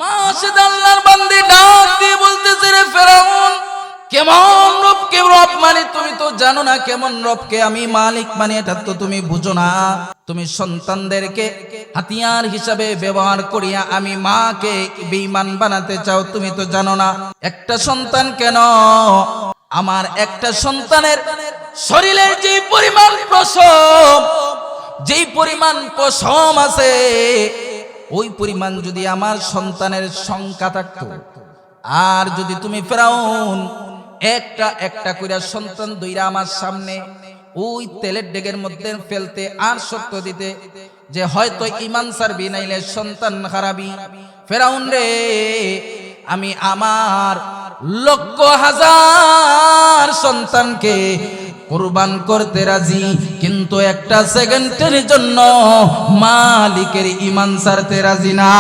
মাসেদ আল্লাহর বান্দি ডাক দিয়ে বলতেছে, রে ফেরাউন, কেমন রবকে রব মানে তুমি তো জানো না, কেমন রবকে আমি মালিক মানে এটা তো তুমি বুঝো না। তুমি সন্তানদেরকে হাতিয়ার হিসাবে ব্যবহার করিয়া আমি মাকে বেঈমান বানাতে চাও, তুমি তো জানো না। একটা সন্তান কেন, আমার একটা সন্তানের শরীরের যে পরিমাণ পশম, যেই পরিমাণ পশম আছে, ওই পরিমাণ যদি আমার সন্তানের সংখ্যা থাকতো, আর যদি তুমি ফেরাউন একটা একটা কইরা সন্তান দইরা আমার সামনে ওই তেলের ডেগের মধ্যে ফেলতে আর শর্ত দিতে যে হয়তো ঈমান ছাড়বি নাইলে সন্তান হারাবি, ফেরাউন রে আমি আমার লক্ষ হাজার সন্তানকে কুরবান করতে রাজি, কিন্তু একটা সেকেন্ডের জন্য মালিকের ঈমান ছাড়তে রাজি না।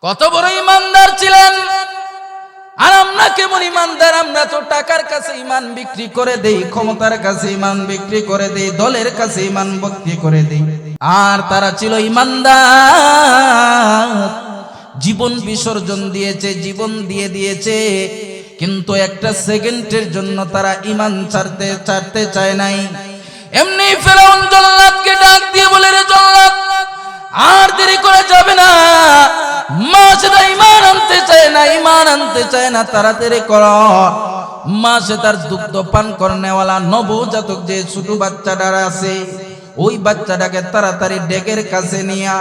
কত বড় ঈমানদার ছিলেন! আর আমরা কেমন ঈমানদার? আমরা তো টাকার কাছে ঈমান বিক্রি করে দেই, ক্ষমতার কাছে ঈমান বিক্রি করে দেই, দলের কাছে ঈমান বিক্রি করে দেই। আর তারা ছিল ঈমানদার, জীবন বিসর্জন দিয়েছে, জীবন দিয়ে দিয়েছে, কিন্তু একটা সেকেন্ডের জন্য তারা ঈমান ছাড়তে চায় নাই। এমনি ফেরাউন জল্লাদকে ডাক দিয়ে বলে, রে জল্লাদ, আর দেরি করে যাবে না, মাসেদা ঈমান আনতে চায় না, ঈমান আনতে চায় না, তাড়াতাড়ি করো। মাসে তার দুগ্ধ পান করনেওয়ালা নবজাতক যে ছোট বাচ্চাটা আছে, ওই বাচ্চাটাকে তাড়াতাড়ি ডেকের কাছে নিয়ে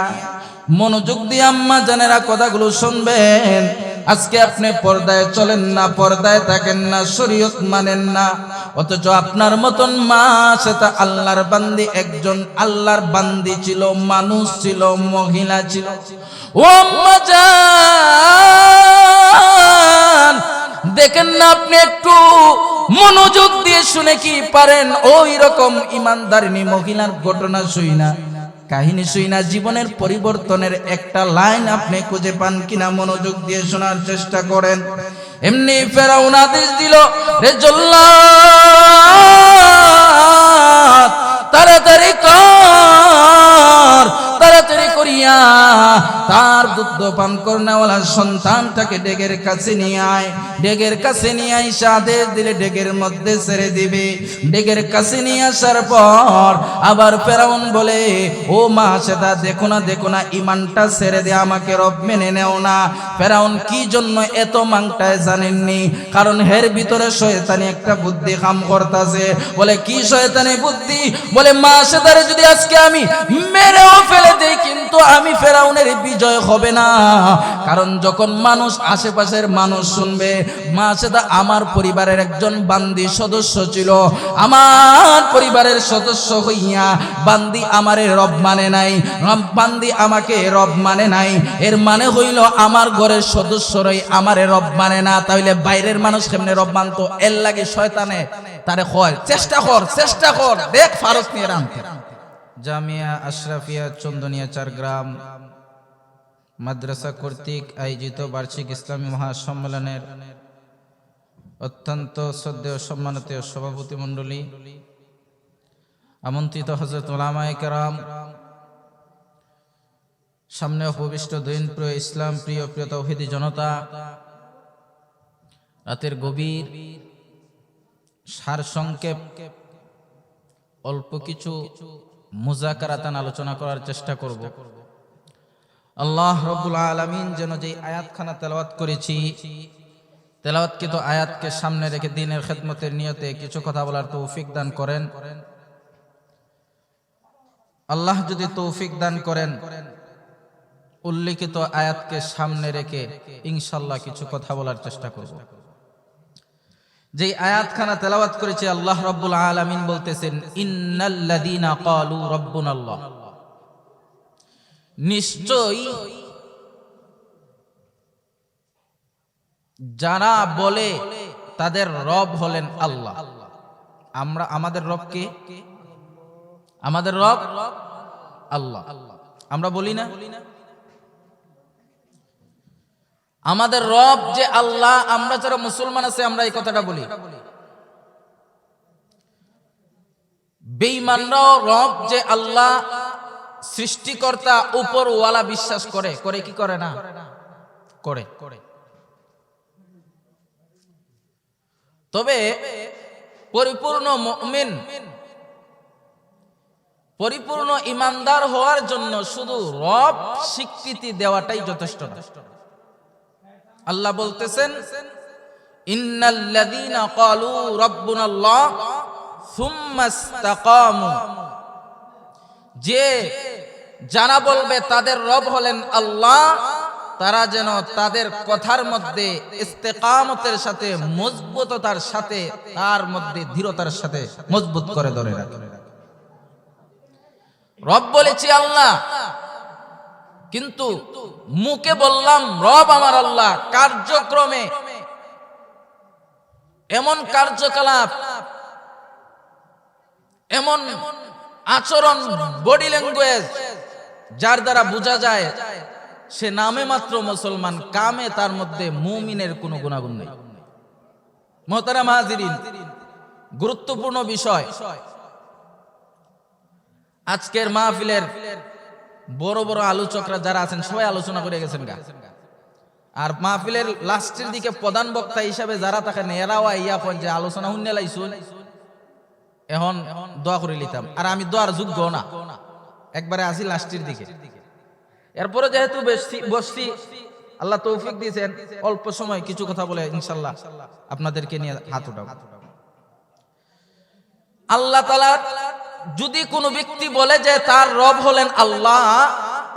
মনোযোগ দিয়ে আম্মা জানেরা কথাগুলো শুনবেন। আজকে আপনি পর্দায় চলেন না, পর্দায় থাকেন না, শরীয়ত মানেন না, অথচ আপনার মতন মা সেটা আল্লাহর বান্দি, একজন আল্লাহর বান্দি ছিল, মানুষ ছিল, মহিলা ছিল। ও আম্মা জান, দেখেন না আপনি একটু মনোযোগ দিয়ে শুনে কি পারেন ওই রকম ইমানদারিনী মহিলার ঘটনা শুই না, কাহিনী শুই না, জীবনের পরিবর্তনের একটা লাইন আপনি খুঁজে পান কিনা মনোযোগ দিয়ে শোনার চেষ্টা করেন। এমনি ফেরাউন আদেশ দিল, রে জল্লাদ, তাড়াতাড়ি কর, তাড়াতাড়ি করিয়া তার দুগ্ধ পান করনেওয়ালা সন্তানটাকে ডেগের কাছে নিয়ে আয়। ডেগের কাছে নিয়ে আইসা আদেশ দিলে ডেগের মধ্যে ছেড়ে দিবে। ডেগের কাছে নিয়ে আসার পর আবার ফেরাউন বলে, ও মা সেটা দেখো না, দেখো না, ঈমানটা ছেড়ে দে, আমাকে রব মেনে নেও না। ফেরাউন কি জন্য এত মাংটায় জানেননি, কারণ হের ভিতরে শয়তানি একটা বুদ্ধি কাম করতেছে। বলে কি শয়তানি বুদ্ধি? বলে মা সেটারে যদি আজকে আমি মেরেও ফেলে দেই, কিন্তু আমি ফেরাউনের বিজয় হবে না, কারণ যখন মানুষ, আশেপাশের মানুষ শুনবে মা সেটা আমার পরিবারের একজন বান্দি সদস্য ছিল, আমার পরিবারের সদস্য হইয়া বান্দি আমারে রব মানে নাই, বান্দি আমাকে রব মানে নাই, এর মানে হইল আমার ঘরের সদস্যরাই আমারে রব মানে না, তাইলে বাইরের মানুষ কেমনে রব মানতো? এর লাগে শয়তানে তারে কয়, চেষ্টা কর, দেখ ফারস নিয়ে রামতে। জামিয়া আশরাফিয়া চন্দনিয়া 4 গ্রাম মাদ্রাসা কর্তৃক আয়োজিত বার্ষিক ইসলামী মহাসম্মেলনের অত্যন্ত শ্রদ্ধেয় সম্মানিত সভাপতি মণ্ডলী, আমন্ত্রিত হযরত উলামায়ে কেরাম, সামনে উপবিষ্ট দিন প্রিয়, ইসলাম প্রিয় তাওহীদি জনতা, রাতের গভীর সারসংক্ষেপ অল্প কিছু মুযাকারাতান আলোচনা করার চেষ্টা করব। আল্লাহ রাব্বুল আলামিন যেন যে আয়াতখানা তেলাওয়াত করেছি, তেলাওয়াতকৃত আয়াতকে সামনে রেখে দ্বীনের খেদমতের নিয়তে কিছু কথা বলার তৌফিক দান করেন। আল্লাহ যদি তৌফিক দান করেন, উল্লেখিত আয়াতকে সামনে রেখে ইনশাআল্লাহ কিছু কথা বলার চেষ্টা করব। যেই আয়াতখানা তেলাওয়াত করেছে, আল্লাহ রাব্বুল আলামিন বলতেছেন, ইন্নাল্লাযীনা ক্বালু রাব্বুনাল্লাহ, নিশ্চয়ই যারা বলে তাদের রব হলেন আল্লাহ। আমরা, আমাদের রব কে? আমাদের রব আল্লাহ। আমরা বলি না আমাদের রব যে আল্লাহ? আমরা যারা মুসলমান আছে আমরা এই কথাটা বলি। বেঈমানরাও রব যে আল্লাহ সৃষ্টিকর্তা উপরওয়ালা বিশ্বাস করে, করে কি করে না? করে। তবে পরিপূর্ণ মুমিন, পরিপূর্ণ ইমানদার হওয়ার জন্য শুধু রব স্বীকৃতি দেওয়াটাই যথেষ্ট না। আল্লাহ বলতেছেন, ইন্নাল্লাযীনা ক্বালু রাব্বুনাল্লাহ সুম্মা ইসতাকামু, যে যারা বলবে তাদের রব হলেন আল্লাহ, তারা যেন তাদের কথার মধ্যে ইস্তেকামতের সাথে, মজবুততার সাথে, তার মধ্যে দৃঢ়তার সাথে মজবুত করে ধরে রাখে। রব বলেছি আল্লাহ, কিন্তু মুখে বললাম রব আমার আল্লাহ, কার্যক্রমে এমন কার্যকলাপ, এমন আচরণ, বডি ল্যাঙ্গুয়েজ যার দ্বারা বোঝা যায় সে নামে মাত্র মুসলমান, কামে তার মধ্যে মুমিনের কোনো গুণাগুণ নেই। মুহতারাম হাজিরিন, গুরুত্বপূর্ণ বিষয়, আজকের মাহফিলের বড় বড় আলোচকরা যারা আছেন সবাই আলোচনা করে গেছেন গা, আর মাহফিলের লাস্টের দিকে প্রধান বক্তা হিসাবে যারা থাকেন এরাও ইয়া কন যে আলোচনা শুনে লাইছুন, এখন দোয়া করে লিতাম, আর আমি দোয়ার যোগ্য না, একবারে আসি লাস্টের দিকে। এরপরে যেহেতু বসছি, আল্লাহ তৌফিক দিয়েছেন, অল্প সময় কিছু কথা বলে ইনশাল্লাহ আপনাদেরকে নিয়ে হাত উঠাবো। আল্লাহ তাআলা যদি কোনো ব্যক্তি বলে যে তার রব হলেন আল্লাহ,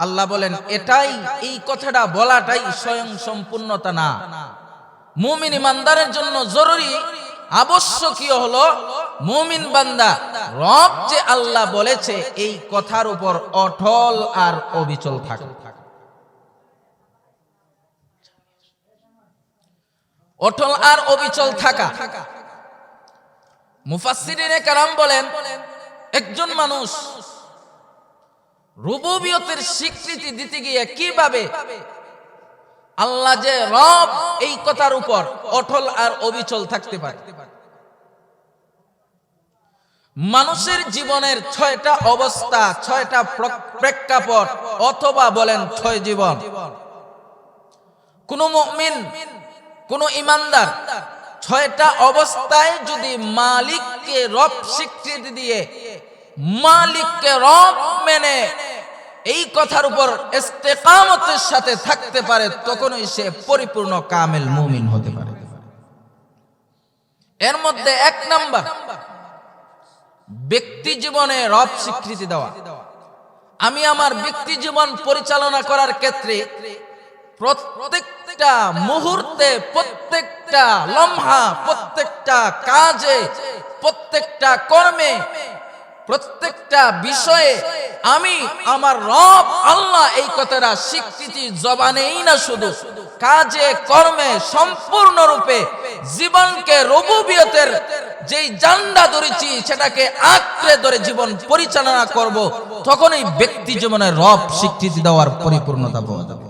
আল্লাহ বলেন এটাই, এই কথাটা বলাটাই স্বয়ং সম্পূর্ণতা না। মুমিন ইমানদারের জন্য জরুরি, আবশ্যকীয় হলো মুমিন বান্দা রব যে আল্লাহ বলেছে এই কথার উপর অটল আর অবিচল থাকে। অটল আর অবিচল থাকা। মুফাসসিরিনে কেরাম বলেন, একজন মানুষ রুবুবিয়তের স্বীকৃতি দিতে গিয়ে কিভাবে আল্লাহ যে রব এই কথার উপর অটল আর অবিচল থাকতে পারে। মানুষের জীবনের 6টা অবস্থা, 6টা প্রেক্ষাপট, অথবা বলেন 6 জীবন। কোন মুমিন, কোন ইমানদার 6টা অবস্থায় যদি মালিককে রব স্বীকৃতি দিয়ে, মালিককে রব মেনে এই কথার উপর ইস্তেকামতের সাথে থাকতে পারে, তখনই সে পরিপূর্ণ কামেল মুমিন হতে পারে। এর মধ্যে 1 নাম্বার, ব্যক্তি জীবনে রব স্বীকৃতি দেওয়া। আমি আমার ব্যক্তি জীবন পরিচালনা করার ক্ষেত্রে প্রত্যেকটা মুহূর্তে, প্রত্যেকটা লম্হা, প্রত্যেকটা কাজে, প্রত্যেকটা কর্মে, প্রত্যেকটা বিষয়ে আমি আমার রব আল্লাহ এই কথাটা স্বীকৃতি জবানেই না, শুধু কাজে কর্মে সম্পূর্ণরূপে জীবনকে রুবুবিয়তের যেই জান্ডা ধরেছি সেটাকে আঁকড়ে ধরে জীবন পরিচালনা করব, তখনই ব্যক্তি জীবনে রব স্বীকৃতি দেওয়ার পরিপূর্ণতা পাওয়া যাবে।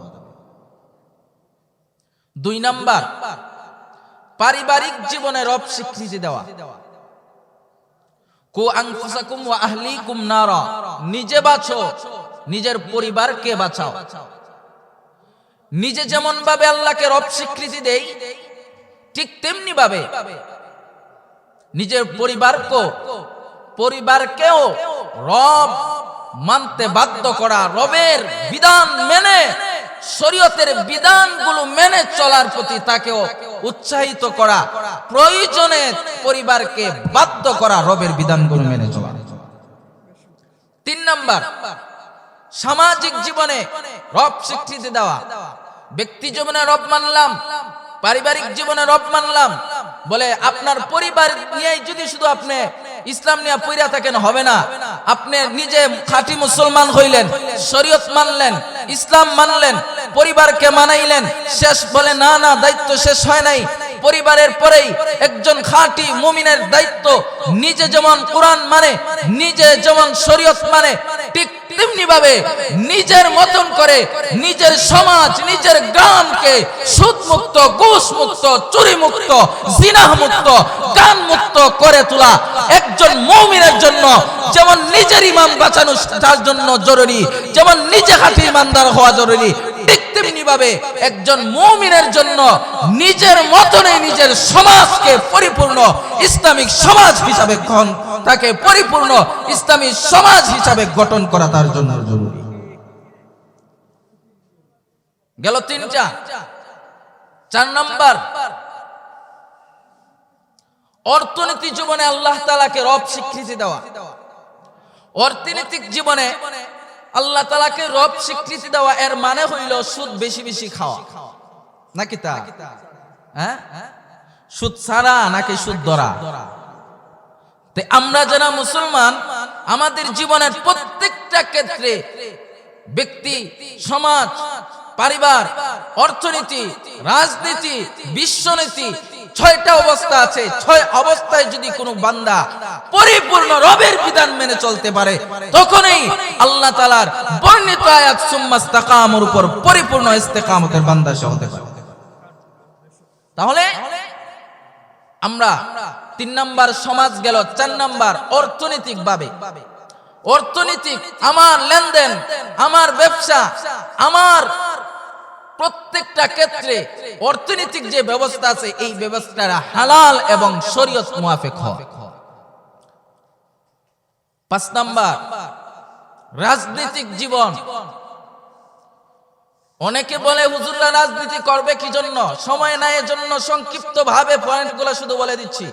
2 নাম্বার, পারিবারিক জীবনে রব স্বীকৃতি দেওয়া। কু আনফুসাকুম ওয়া আহলিকুম নারা, নিজে বাঁচো, নিজের পরিবারকে বাঁচাও। নিজে যেমন ভাবে আল্লাহকে রব স্বীকৃতি দেই, ঠিক তেমনি ভাবে নিজের পরিবারকেও রব মানতে বাধ্য করা, রবের বিধান মেনে, শরীয়তের বিধানগুলো মেনে চলার প্রতি তাকেও উৎসাহিত করা, প্রয়োজনে পরিবারকে বাধ্য করা রবের বিধানগুলো মেনে চলা। 3 নাম্বার, সামাজিক জীবনে রব স্বীকৃতি দেওয়া। ব্যক্তি জীবনে রব মানলাম, পারিবারিক জীবনে রব মানলাম, বলে আপনার পরিবার নিয়ে যদি শুধু আপনি ইসলাম নিয়ে পইরা থাকেন হবে না। আপনি নিজে খাঁটি মুসলমান হইলেন, শরীয়ত মানলেন, ইসলাম মানলেন, পরিবারকে মানাইলেন, শেষ বলে না না, দায়িত্ব শেষ হয় নাই। পরিবারের পরেই একজন খাঁটি মুমিনের দায়িত্ব নিজে যেমন কোরআন মানে, নিজে যেমন শরীয়ত মানে, ঠিক তেমনি ভাবে নিজের মতন করে নিজের সমাজ, নিজের গ্রামকে সুদ মুক্ত, ঘুষ মুক্ত, চুরি মুক্ত, জিনাহ মুক্ত, গান মুক্ত করে তোলা একজন মুমিনের জন্য যেমন নিজের ইমান বাঁচানো তার জন্য জরুরি, যেমন নিজে খাঁটি ইমানদার হওয়া জরুরি, ঠিক তেমনি ভাবে একজন মুমিনের জন্য নিজের মতনে নিজের সমাজকে পরিপূর্ণ ইসলামিক সমাজ হিসাবে তাকে পরিপূর্ণ ইসলামী সমাজ হিসাবে গঠন করা তার জন্য জরুরি। গেল তিনটা। 4 নাম্বার, অর্থনীতি জীবনে আল্লাহ তাআলাকে রব স্বীকৃতি দেওয়া। অর্থনৈতিক জীবনে আল্লাহ তাআলাকে রব স্বীকৃতি দেওয়া এর মানে হইল সুদ বেশি বেশি খাওয়া, নাকি তা? হ্যাঁ, সুদ ছাড়া নাকি সুদ ধরা? আমরা যারা মুসলমান, আমাদের জীবনের প্রত্যেকটা ক্ষেত্রে ব্যক্তি, সমাজ, পরিবার, অর্থনীতি, রাজনীতি, বিশ্বনীতি, 6টা অবস্থা আছে। 6 অবস্থায় যদি কোনো বান্দা পরিপূর্ণ রবের বিধান মেনে চলতে পারে, তখনই আল্লাহ তাআলার বর্ণিত আয়াত সুম্মাস্তাকামুর উপর পরিপূর্ণ ইস্তেকামতের বান্দা সে হতে পারে। তাহলে আমরা 3 নাম্বার সমাজ গেল। 4 নাম্বার অর্থনৈতিক ভাবে, অর্থনৈতিক আমার লেনদেন, আমার ব্যবসা, আমার প্রত্যেকটা ক্ষেত্রে অর্থনৈতিক যে ব্যবস্থা আছে এই ব্যবস্থাটা হালাল এবং শরীয়ত মুআফিক হয়। 5 নাম্বার রাজনৈতিক জীবন। অনেকে বলে হুজুররা রাজনীতি করবে কি জন্য? সময় নাই, এজন্য সংক্ষিপ্ত ভাবে পয়েন্টগুলো শুধু বলে দিচ্ছি।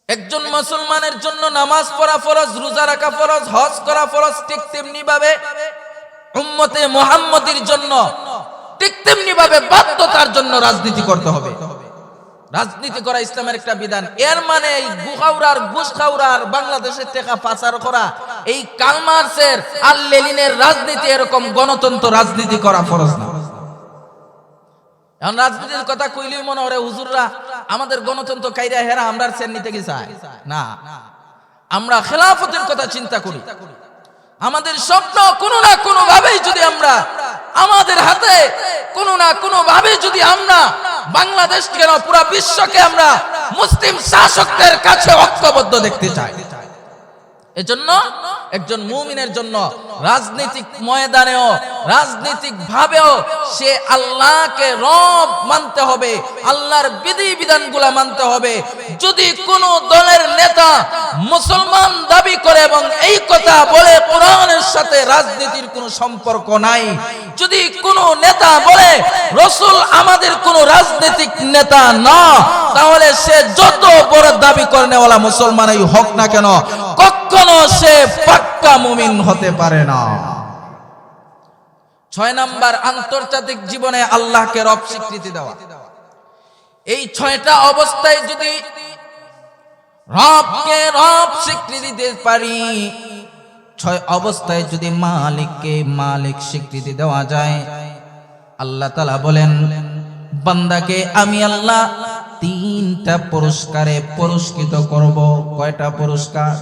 একজন মুসলমানের জন্য নামাজ পড়া ফরজ, রোজা রাখা ফরজ, হজ করা ফরজ, ঠিক তেমনি ভাবে উম্মতে মুহাম্মাদের জন্য ঠিক তেমনি ভাবে বাধ্যতার জন্য রাজনীতি করতে হবে। রাজনীতি করা ইসলামের একটা বিধান। এর মানে এই গুখাউরার, ঘুষখাউরার, বাংলাদেশের টাকা পাচার করা, এই কার্ল মার্ক্সের আর লেনিনের রাজনীতি, এরকম গণতন্ত্র রাজনীতি করা ফরজ না। এখন রাজনীতির কথা কইলেই মনে হয় হুজুররা আমাদের গণতন্ত্র কাইরা হেরা আমরা সেন নিতে কি চায় না। আমরা খেলাফতের কথা চিন্তা করি। আমাদের স্বপ্ন কোনো না কোনো ভাবেই যদি আমরা, আমাদের হাতে কোনো না কোনো ভাবে যদি আমরা বাংলাদেশ কেন পুরো বিশ্বকে আমরা মুসলিম শাসকদের কাছে ঐক্যবদ্ধ দেখতে চাই। এজন্য একজন মুমিনের জন্য রাজনৈতিক ময়দানেও, রাজনৈতিক ভাবেও সে আল্লাহকে রব মানতে হবে, আল্লাহর বিধি বিধানগুলো মানতে হবে। যদি কোনো দলের নেতা মুসলমান দাবি করে এবং এই কথা বলে কোরআনের সাথে রাজনীতির কোনো সম্পর্ক নাই, যদি কোনো নেতা বলে রাসূল আমাদের কোনো রাজনৈতিক নেতা না, তাহলে সে যত বড় দাবি করেনেওয়ালা মুসলমানই হোক না কেন, কখনো সে পাক্কা মুমিন হতে পারে না। 6 নাম্বার আন্তর্জাতিক জীবনে আল্লাহকে রব স্বীকৃতি দেওয়া। এই 6টা অবস্থায় যদি রবকে রব স্বীকৃতি দিতে পারি, 6 অবস্থায় যদি মালিককে মালিক স্বীকৃতি দেওয়া যায়, আল্লাহ তাআলা বলেন বান্দাকে আমি আল্লাহ 3টা পুরস্কারে পুরস্কৃত করব। কয়টা পুরস্কার?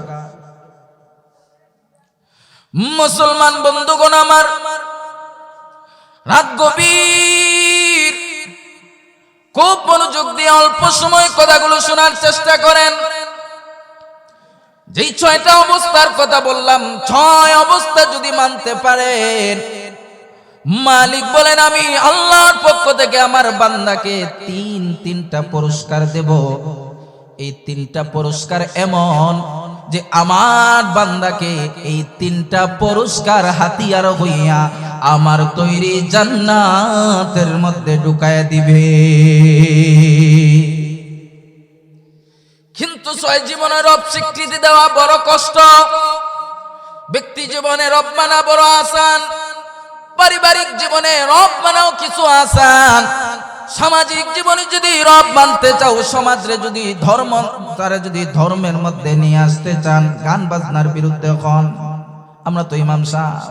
মুসলমান বন্ধুগণ আমার, রাত গভীর, খুব মনোযোগ দিয়ে অল্প সময় কথাগুলো শোনার চেষ্টা করেন। যেই 6টা অবস্থার কথা বললাম, 6 অবস্থা যদি মানতে পারেন, মালিক বলেন আমি আল্লাহর পক্ষ থেকে আমার বান্দাকে 3টা পুরস্কার দেব। এই 3টা পুরস্কার এমন যে আমার বান্দাকে এই 3টা পুরস্কার হাতিয়ার হইয়া আমার তৈরি জান্নাতের মধ্যে ঢুকায়া দিবে। কিন্তু 6 জীবনে রব স্বীকৃতি দেওয়া বড় কষ্ট। ব্যক্তি জীবনে রব মানা বড় আসান, পারিবারিক জীবনে রব মানাও কিছু আসান। সামাজিক জীবনে যদি রব মানতে চাও, সমাজে যদি ধর্ম, তারা যদি ধর্মের মধ্যে নিয়ে আসতে চান, গান বাজনার বিরুদ্ধে হন। আমরা তো ইমাম সাহেব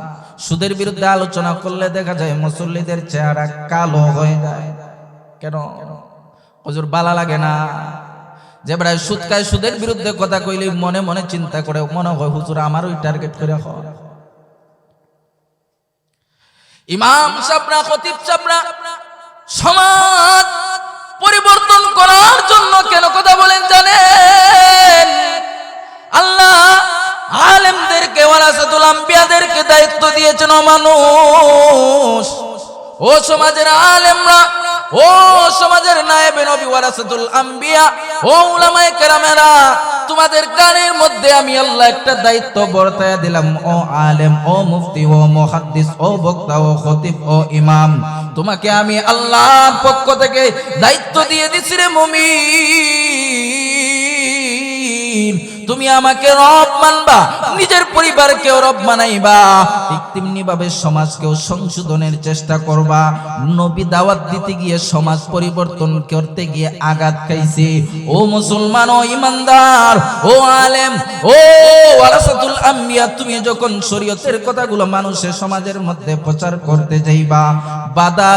সুদের বিরুদ্ধে আলোচনা করলে দেখা যায় মুসল্লিদের চেহারা কালো হয়ে যায়। কেন? হুজুর বালা লাগে না। যে প্রায় সুদ খায়, সুদের বিরুদ্ধে কথা কইলে মনে মনে চিন্তা করে, মনে হয় হুজুর আমার ওই টার্গেট করে হয়। ইমাম সাহেবরা, খতিব সাহেবরা সমাজ পরিবর্তন করার জন্য কেন কথা বলেন জানেন? আল্লাহ আলেমদেরকে, ওয়ারাসাতুল আম্বিয়াদেরকে দায়িত্ব দিয়েছেন। ও মানুষ, ও সমাজের আলেমরা, ও সমাজের নায়েবে নবী, ওয়ারাসাতুল আম্বিয়া, ও উলামায়ে কেরামেরা, তোমাদের কানের মধ্যে আমি আল্লাহ একটা দায়িত্ব বর্তায়া দিলাম। ও আলেম, ও মুফতি, ও মুহাদ্দিস, ও বক্তা, ও খতিব, ও ইমাম, তোমাকে আমি আল্লাহর পক্ষ থেকে দায়িত্ব দিয়ে দিছি রে মুমিন। তুমি আমাকে রব মানবা, নিজের পরিবারকেও রব মানাইবা, ঠিক তেমনি ভাবে সমাজকেও সংশোধনের চেষ্টা করবা। নবী দাওয়াত দিতে গিয়ে সমাজ পরিবর্তন করতে গিয়ে আঘাত খাইছে। ও মুসলমান, ও ইমানদার, ও আলেম, ও ওয়ারাসাতুল আম্বিয়া, তুমি যখন শরীয়তের কথাগুলো মানুষের সমাজের মধ্যে প্রচার করতে যাইবা, বাধা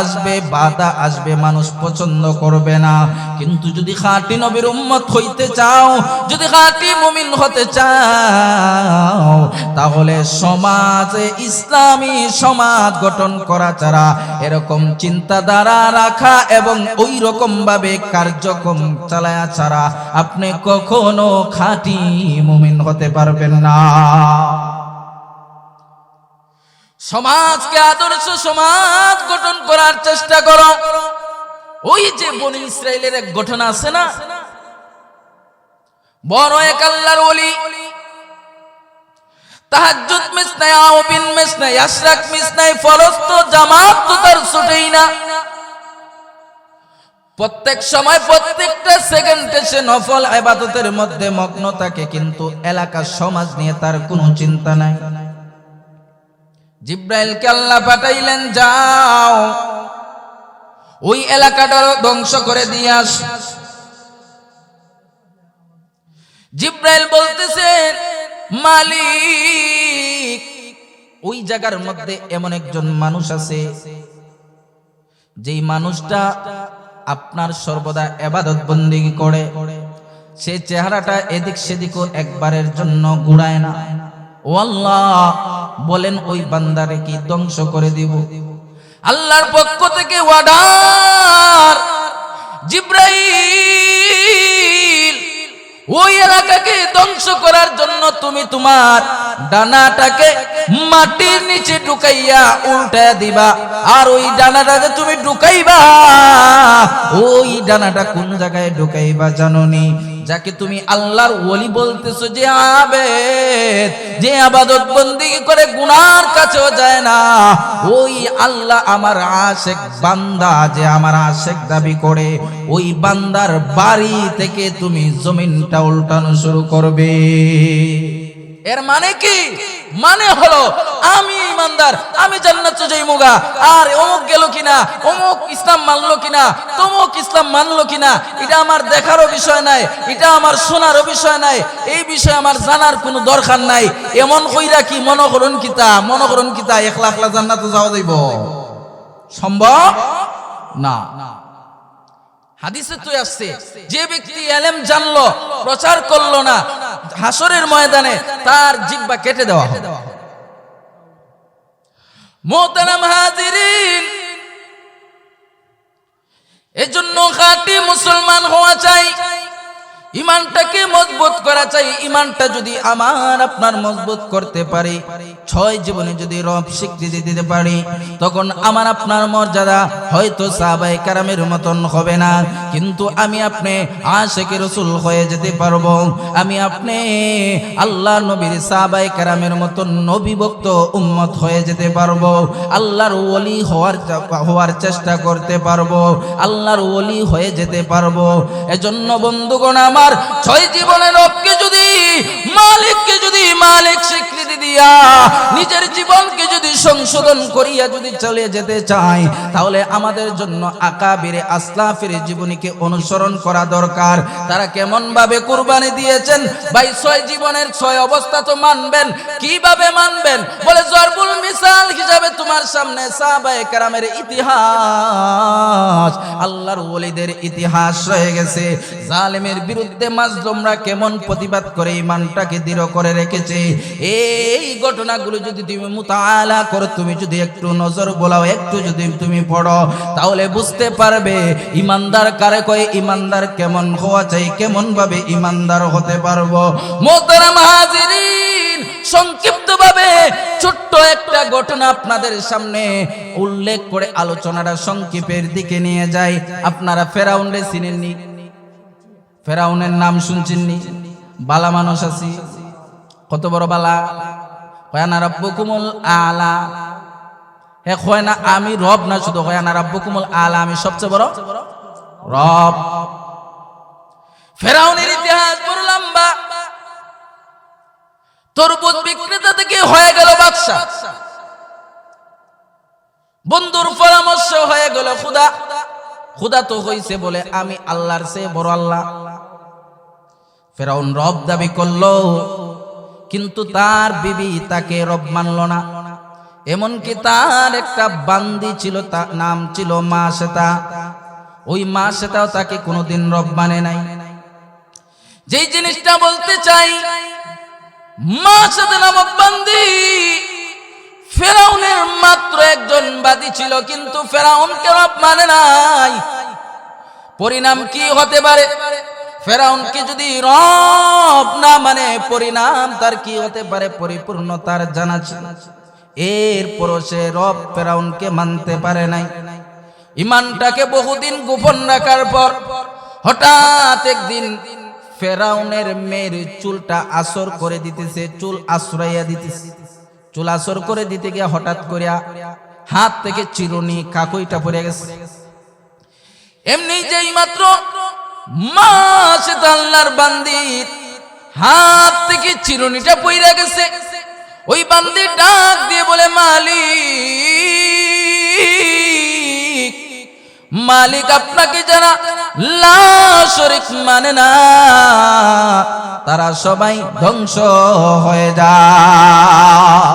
আসবে, মানুষ পছন্দ করবে না। কিন্তু যদি খাঁটি নবীর উম্মত হইতে চাও, যদি খাঁটি মুমিন হতে চাও, তাহলে সমাজে ইসলামী সমাজ গঠন করা ছাড়া এরকম চিন্তাধারা রাখা এবং ওই রকম ভাবে কার্যক্রম চালায়া ছাড়া আপনি কখনো খাঁটি মুমিন হতে পারবেন না। সমাজকে আদর্শ সমাজ গঠন করার চেষ্টা করো। ওই যে বনি ইসরাইলের এক ঘটনা আছে না, বড় এক আল্লাহর ওলি, তাহাজ্জুদ মিস নাই, আওবিন মিস নাই, আশরাক মিস নাই, ফরজ তো জামাত তো তার ছুটেই না। প্রত্যেক সময় প্রত্যেকটা সেকেন্ডে সে নফল ইবাদতের মধ্যে মগ্ন থাকে, কিন্তু এলাকা সমাজ নিয়ে তার কোনো চিন্তা নাই। জিব্রাইলকে আল্লাহ পাঠাইলেন, যাও ওই এলাকাটা ধ্বংস করে দিয়ে আস। জিব্রাইল বলতেছেন, মালিক, ওই জায়গার মধ্যে এমন একজন মানুষ আছে, যেই মানুষটা আপনার সর্বদা ইবাদত বন্দেগী করে, সে চেহারাটা এদিক সেদিকও একবারের জন্য ঘুরায় না। ও আল্লাহ, বলেন ওই বান্দারে কি ধ্বংস করে দিব? আল্লাহর পক্ষ থেকে অর্ডার, জিব্রাইল, ওই এলাকাকে ধ্বংস করার জন্য তুমি তোমার ডানাটাকে মাটির নিচে ঢুকাইয়া উল্টায়া দিবা। আর ওই ডানাটাকে তুমি ঢুকাইবা, ওই ডানাটা কোন জায়গায় ঢুকাইবা জানোনি? যাকে তুমি আল্লাহর ওলি বলতেছো, যে আবেদ, যে ইবাদত বন্দেগী করে গুনার কাছেও যায় না, ওই আল্লাহ আমার আশিক বান্দা, যে আমার আশিক দাবি করে, ওই বান্দার বাড়ি থেকে তুমি জমিনটা উল্টানো শুরু করবে। এর মানে কি? মানে হলো আমি ইমানদার, আমি জান্নাতে যাইমুগা, আর অমুক গেল কিনা, অমুক ইসলাম মানলো কিনা, তমুক ইসলাম মানলো কিনা, এটা আমার দেখারও বিষয় নাই, এটা আমার শোনারও বিষয় নাই, এই বিষয়ে আমার জানার কোনো দরকার নাই। এমন কইরা কি মনে করুন কিতা একলা একলা জান্নাতে যাওয়া যাইব? সম্ভব না। হাদিসে তো আসছে, যে ব্যক্তি ইলম জানলো, প্রচার করলো না, হাসরের ময়দানে তার জিহ্বা কেটে দেওয়া হবে। মুহতারাম হাজিরিন, এজন্য খাঁটি মুসলমান হওয়া চাই, ইমানটাকে মজবুত করা চাই। ইমানটা যদি আমার আপনার মজবুত করতে পারি, 6 জীবনে যদি রব স্বীকৃতি দিতে পারি, তখন আমার আপনার মর্যাদা হয়তো সাহাবায়ে কেরামের মতন হবে না, কিন্তু আমি আপনি আশিকে রাসূল হয়ে যেতে পারবো। আমি আপনি আল্লাহ নবীর সাহাবায়ে কেরামের মতন নবীভক্ত উম্মত হয়ে যেতে পারবো। আল্লাহর ওলি হওয়ার চেষ্টা করতে পারবো, আল্লাহর ওলি হয়ে যেতে পারবো। এজন্য বন্ধুগণ আমার, 6 জীবনের রবকে যদি, মালিককে যদি মালিক স্বীকৃতি দিয়া নিজের জীবনকে যদি সংশোধন করিয়া যদি চলে যেতে চায়, তাহলে আমাদের জন্য আকাবিরে আসলাফের জীবনীকে অনুসরণ করা দরকার। তারা কেমন ভাবে কুরবানি দিয়েছেন ভাই, 6 জীবনের 6 অবস্থা তো মানবেন। কিভাবে মানবেন? বলে জরবুল মিসাল হিসাবে তোমার সামনে সাহাবায়ে কেরামের ইতিহাস, আল্লাহর ওলিদের ইতিহাস রয়ে গেছে। জালেমের বিরুদ্ধে মাজলুমরা কেমন প্রতিবাদ করে ইমানটাকে দৃঢ় করে রেখেছে, এই ঘটনাগুলো যদি তুমি মুতাআলা করো, তুমি যদি একটু নজর বোলাও, একটু যদি তুমি পড়ো, তাহলে বুঝতে পারবে ইমানদার কারে কয়, ইমানদার কেমন হওয়া চাই, কেমন ভাবে ইমানদার হতে পারবো। মোহতারাম হাজিরিন, সংক্ষিপ্তভাবে ছোট্ট একটা ঘটনা আপনাদের সামনে উল্লেখ করে আলোচনাটা সংক্ষেপের দিকে নিয়ে যায়। আপনারা ফেরাউনরে চিনেননি? ফেরাউনের নাম শুনছেননি? বালা মানুষ আছি, কত বড় বালা। কয়ানা রাব্বুকুমুল আলা, হে কয় না আমি রব না, শুধু কয়ানা রাব্বুকুমুল আলা, আমি সবচেয়ে বড় রব। ফেরাউনের ইতিহাস বড় লম্বা। তরমুজ বিক্রেতা থেকে হয়ে গেল বাদশা, বন্ধুর পরামর্শ হয়ে গেল খোদা। খোদা তো হইছে বলে আমি আল্লাহর চেয়ে বড় আল্লাহ। ফেরাউন রব দাবি করলো, কিন্তু তার বিবি তাকে রব মানল না। এমনকি তার একটা বান্দি ছিল, তার নাম ছিল মাসেতা। ওই মাসেতাও তাকে কোনোদিন রব মানে নাই। যেই জিনিসটা বলতে চাই, মাসেতা নামক বান্দি ফেরাউনের মাত্র একজন বাদী ছিল, কিন্তু ফেরাউনকে রব মানে নাই। পরিণাম কি হতে পারে? ফেরাউনকে যদি রব না মানে পরিণাম তার কি হতে পারে পরিপূর্ণ তার জানা ছিল। এরপরও সে রব ফেরাউনকে মানতে পারে নাই। ইমানটাকে বহুদিন গোপন রাখার পর হঠাৎ একদিন ফেরাউনের মেয়ের চুলটা আসর করে দিতেছে, চুল আশ্রয়া দিতেছে। চুল আসর করে দিতে গিয়ে হঠাৎ করিয়া হাত থেকে চিরুনি কাকুইটা পড়ে গেছে। এমনি যেই মাত্র মাসেতা আল্লাহর বান্দির হাত থেকে চিরুনিটা পড়ে গেছে, ওই বান্দি ডাক দিয়ে বলে, মালিক, মালিক আপনাকে যারা লা শরীক মানে না, তারা সবাই ধ্বংস হয়ে যায়।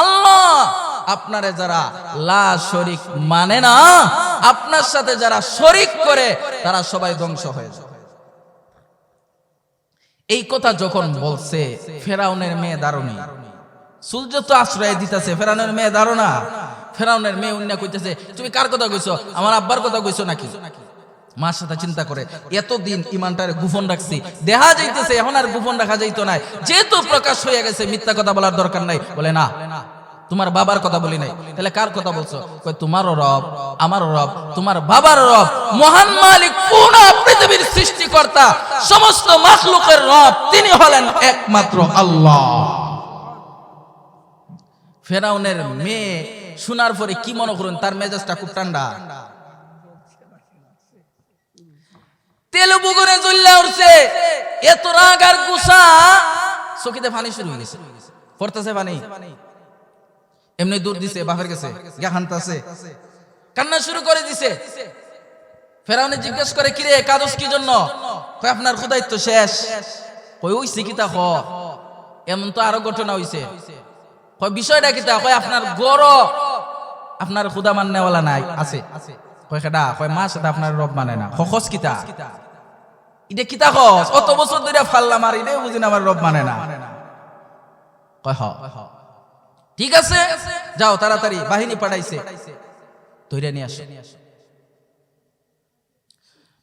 আল্লাহ আপনারে যারা লা শরীক মানে না, আপনার সাথে যারা শরীক করে, তারা সবাই ধ্বংস হয়ে যায়। এই কথা যখন বলছে, ফেরাউনের মেয়ে দারুণী, সূর্য তো আশ্রয় দিতেছে, ফেরাউনের মেয়ে দারুণা। ফেরাউনের মেয়ে উন্না কইতেছে, তুমি কার কথা কইছো? আমার আব্বার কথা কইছো নাকি? মার সাথে চিন্তা করে, এতদিন ইমানটারে গোপন রাখছি, দেখা যাইতেছে এখন আর গোপন রাখা যাইতো না, যেহেতু প্রকাশ হয়ে গেছে, মিথ্যা কথা বলার দরকার নাই। বলে না, তোমার বাবার কথা বলি নাই। তাহলে কার কথা বলছো? কই তোমারও রব, আমারও রব, তোমার বাবার রব, মহান মালিক, পুরা পৃথিবীর সৃষ্টিকর্তা, সমস্ত মাখলুকের রব, তিনি হলেন একমাত্র আল্লাহ। ফেরাউনের মেয়ে শোনার পরে কি মনে করেন, তার মেজাজটা খুব ঠান্ডা, তেল বুগরে জ্বললে উঠছে, এত রাগ আর গুসা, চকিতে পানি শুরু হয়ে গেছে, পড়তেছে পানি। এমনি দূর দিছে বাপের কাছে, হানতাছে, কান্না শুরু করে দিছে। ফেরাউনে জিজ্ঞেস করে, কিরে কাদস কি জন্য? কই আপনার খুদাইত্ব শেষ। কই হইছে কিতা? ক এমন তো আরো ঘটনা হইছে। কই বিষয়টা কিতা? কই আপনার গড়, আপনার খুদা মাননেওয়ালা নাই আছে। কই কেডা? কই মা সাথে আপনার রব মানে না। খস কিতা? ইটা কিতা খস? অত বছর ধরে ফাল্লাম আর ইটাই বুঝিনা আমার রব মানে না। কই হ, ঠিক আছে যাও, তাড়াতাড়ি বাহিনী পাঠাইছে, ধইরা নিয়ে আসো।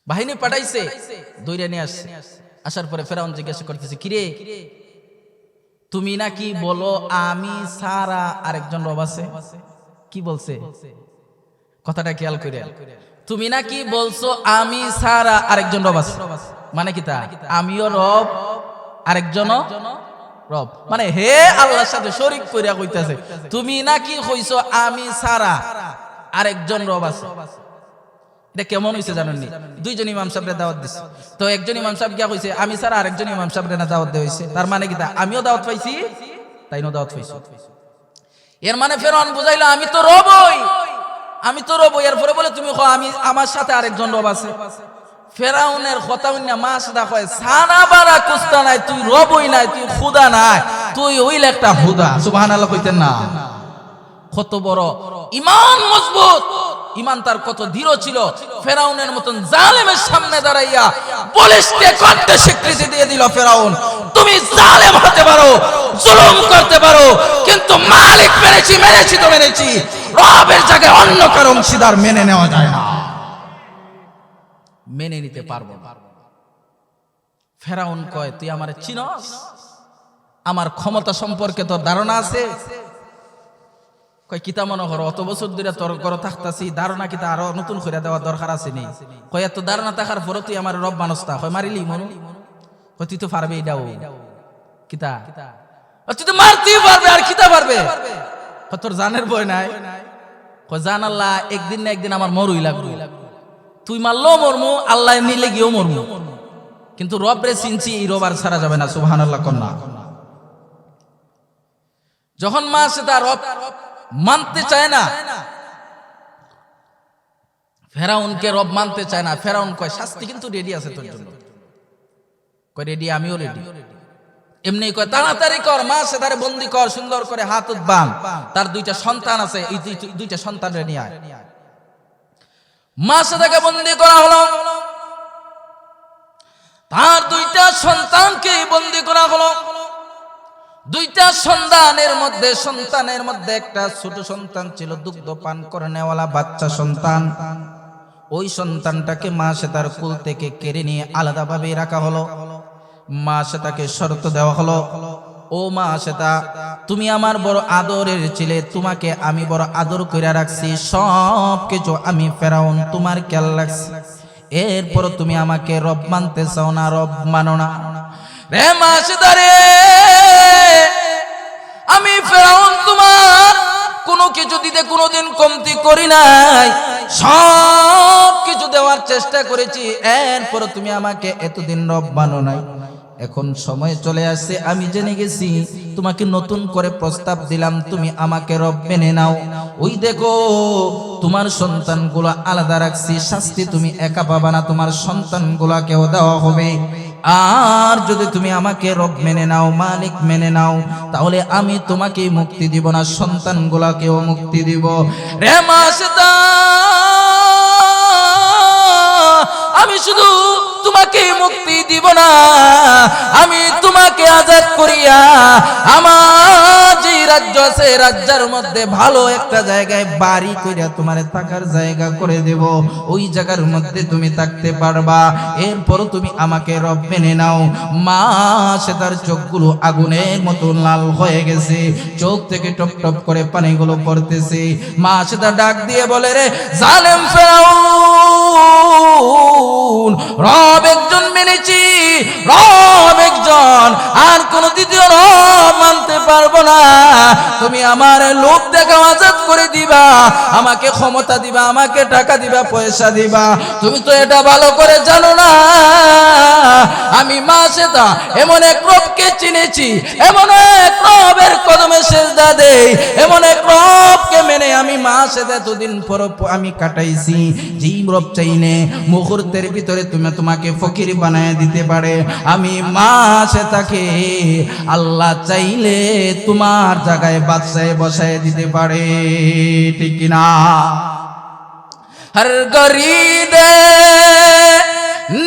বাহিনী পাঠাইছে, ধইরা নিয়ে আসছে। আসার পরে ফেরাউন জিজ্ঞাসা করতেছে, কিরে তুমি নাকি বলো আমি সারা আরেকজন রব আছে? কি বলছে কথাটা খেয়াল করে। তুমি নাকি বলছো আমি সারা আরেকজন রব আছে, মানে কি তা? আমিও রব, আরেকজনও রব, মানে হে আল্লাহর সাথে শরীক কইরা কইতাছে। তুমি নাকি কইছো আমি সারা আরেকজন রব আছে। দেখ কেমন হয়েছে জানেননি, দুইজন ইমাম সাহেবরে দাওয়াত দিছে। তো একজন ইমাম সাহেব গিয়া কইছে আমি ছাড়া আরেকজন ইমাম সাহেবরে না দাওয়াত দেওয়া হয়েছে। তার মানে কি আমিও দাওয়াত পাইছি, তাইও দাওয়াত পাইছি। এর মানে ফেরাউন বুঝাইলো আমি তো রবই, আমি তো রব। এরপরে বলে তুমি আমি আমার সাথে আরেকজন রব আছে। ফেরাউনের কথা হইনা মাস দেখো সানা বারা কুস্তা নাই, তুই রবই নাই, তুই খুদা নাই, তুই হইল একটা হুদা। সুবহানাল্লাহ কইতেন না? কত বড় ঈমান মজবুত, ঈমান তার কত দৃঢ় ছিল। ফেরাউনের মতন জালেমের সামনে দাঁড়াইয়া বলিষ্ঠে কণ্ঠে স্বীকৃতি দিয়ে দিল, ফেরাউন তুমি জালেম হতে পারো, জুলুম করতে পারো, কিন্তু মালিক মেনেছি তো মেনেছি, রবের জায়গায় অন্য কারো অংশীদার মেনে নেওয়া যায় না, মেনে নিতে পারবো না। ফেরাউন কয় তুই আমারে চিনস, আমার ক্ষমতা সম্পর্কে তোর ধারণা আছে? কয় কিতা মনে করো অত বছর ধরে তোর করো থাকতাছি, ধারণা কিতা আরো নতুন করে দেওয়ার দরকার আছে নি? কয় এত ধারণা থাকার পরে তুই আমার রব মানুষ তা কয় মারিলি মনু? কয় তুই তো পারবে এটাও কিতা, তুই তো মারতেই পারবে আর কিতা পারবে? কয় তোর জানের ভয় নাই? কয় জান আল্লাহ একদিন না একদিন আমার মরুই লাগবে, তুই মারলো মরমু, আল্লাহ নিলে গিয়েও মরমু, কিন্তু রব রে চিনছি, এই রব আর ছাড়া যাবে না। সুবহানাল্লাহ কন্যা। যখন মা সে তার রব মানতে চায় না, ফেরাউনকে রব মানতে চায় না, ফেরাউন কয় শাস্তি কিন্তু রেডি আছে তোর জন্য। কয় রেডি, আমিও রেডি। এমনি কয় তাড়াতাড়ি কর, মা সে তারে বন্দি কর, সুন্দর করে হাত বাঁধ, তার দুইটা সন্তান আছে, এই দুইটা সন্তান রে নিয়ে আয়। মা সে তাকে বন্দি করা হলো, তার দুইটা সন্তানকে বন্দি করা হলো। দুইটা সন্তানের মধ্যে একটা ছোট সন্তান ছিল, দুগ্ধ পান করে নেওয়ালা বাচ্চা সন্তান। ওই সন্তানটাকে মা সে তার কুল থেকে কেড়ে নিয়ে আলাদাভাবে রাখা হলো। মা সে তাকে শর্ত দেওয়া হলো, ও মা সেতা তুমি আমার বড় আদরের ছিলে, তোমাকে আমি বড় আদর করে রাখছি, সব কিছু আমি ফেরাউন তোমার খেয়াল রাখছি, এরপর তুমি আমাকে রব মানতে চাও না, রব মানো না। রে মা সেতা রে, আমি ফেরাউন তোমার কোনো কিছু দিতে কোনোদিন কমতি করি নাই, সব কিছু দেওয়ার চেষ্টা করেছি, এরপর তুমি আমাকে এতদিন রব মানো নাই। এখন সময় চলে আসছে, আমি জেনে গেছি, তোমাকে নতুন করে প্রস্তাব দিলাম, তুমি আমাকে রব মেনে নাও। ওই দেখো তোমার সন্তানগুলো আলাদা রাখছি, শাস্তি তুমি একা পাবা না, তোমার সন্তানগুলোকেও দেওয়া হবে। আর যদি তুমি আমাকে রব মেনে নাও, মালিক মেনে নাও, তাহলে আমি তোমাকে মুক্তি দিব না, সন্তানগুলোকেও মুক্তি দিব। রে মা সেতা, আমি শুধু তোমাকে মুক্তি দিব না, আমি তোমাকে আজাদ করিয়া আমার যে রাজ্য আছে, রাজ্যের মধ্যে ভালো একটা জায়গায় বাড়ি করিয়া তোমার থাকার জায়গা করে দেব, ওই জায়গার মধ্যে তুমি থাকতে পারবা, এরপর তুমি আমাকে রব মেনে নাও। মা সে তার চোখগুলো আগুনের মতো লাল হয়ে গেছে, চোখ থেকে টপ টপ করে পানিগুলো পড়তেছে। মা সে তার ডাক দিয়ে বলে, রে জালেম ফেরাউন, রব একজন মেনেছি, রব একজন, আর কোন দ্বিতীয় রব মানতে পারবো না। তুমি আমার লোভ দেখা আজাদ করে দিবা, আমাকে ক্ষমতা দিবা, আমাকে টাকা দিবা, পয়সা দিবা, তুমি তো এটা ভালো করে জানো না। আমি মা সেতা এমন এক রবকে চিনেছি, এমন এক রবের কদমে সেজদা দেই, এমন এক রবকে মেনে আমি মা সেতা এতদিন পর আমি কাটাইছি, যেই রব চাইনে মুহূর্তের ভিতরে তোমাকে ফকির বানায় দিতে পারে। আমি মা সেতাকে আল্লাহ চাইলে তোমার জায়গায় বাদশাহে বসায় দিতে পারে, ঠিক কিনা? हर गरीब